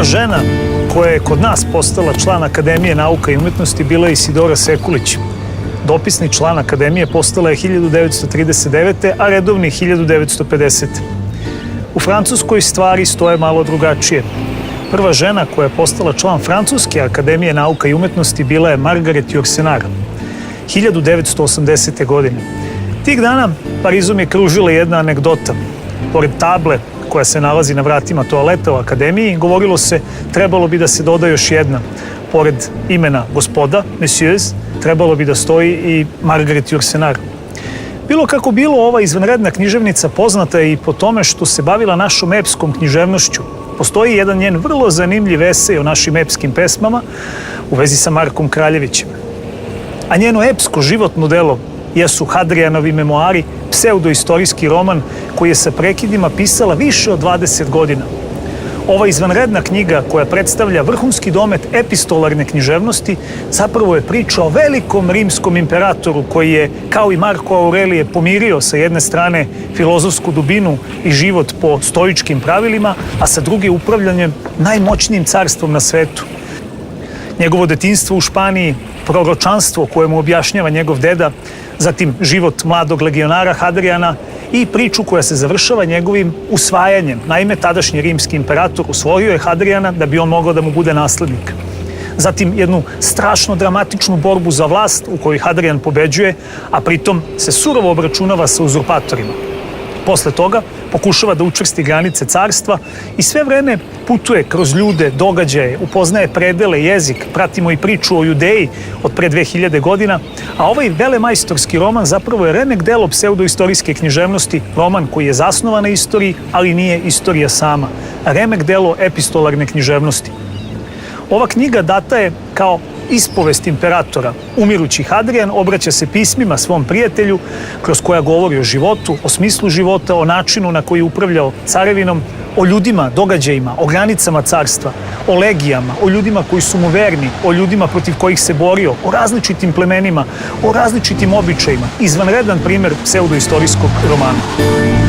žena koja je kod nas postala član Akademije nauka i umetnosti bila je Isidora Sekulić. Dopisni član Akademije postala je 1939. a redovni 1950. U Francuskoj stvari stoje malo drugačije. Prva žena koja je postala član Francuske Akademije nauka i umetnosti bila je Margaret Yourcenar, 1980. godine. Tih dana Parizom je kružila jedna anegdota. Pored table koja se nalazi na vratima toaleta u Akademiji, govorilo se trebalo bi da se doda još jedna. Pored imena gospoda, messieurs, trebalo bi da stoji i Margaret Yourcenar. Bilo kako bilo, ova izvanredna književnica poznata je i po tome što se bavila našom epskom književnošću. Postoji jedan njen vrlo zanimljiv esej o našim epskim pesmama u vezi sa Markom Kraljevićem. A njeno epsko životno delo jesu Hadrijanovi memoari, pseudoistorijski roman koji je sa prekidima pisala više od 20 godina. Ova izvanredna knjiga koja predstavlja vrhunski domet epistolarne književnosti zapravo je priča o velikom rimskom imperatoru koji je, kao i Marko Aurelije, pomirio sa jedne strane filozofsku dubinu i život po stoičkim pravilima, a sa druge upravljanjem najmoćnijim carstvom na svetu. Njegovo detinjstvo u Španiji, proročanstvo koje mu objašnjava njegov deda, zatim život mladog legionara Hadrijana i priču koja se završava njegovim usvajanjem. Naime, tadašnji rimski imperator usvojio je Hadrijana da bi on mogao da mu bude naslednik. Zatim jednu strašno dramatičnu borbu za vlast u kojoj Hadrijan pobeđuje, a pritom se surovo obračunava sa uzurpatorima. Posle toga pokušava da učvrsti granice carstva i sve vreme putuje kroz ljude, događaje, upoznaje predele, jezik, pratimo i priču o Judeji od pre 2000 godina, a ovaj velemajstorski roman zapravo je remek delo pseudoistorijske književnosti, roman koji je zasnovan na istoriji, ali nije istorija sama, remek delo epistolarne književnosti. Ova knjiga data je kao ispovest imperatora. Umirući Hadrijan obraća se pismima svom prijatelju kroz koja govori o životu, o smislu života, o načinu na koji je upravljao carevinom, o ljudima, događajima, o granicama carstva, o legijama, o ljudima koji su mu verni, o ljudima protiv kojih se borio, o različitim plemenima, o različitim običajima. Izvanredan primer pseudoistorijskog romana.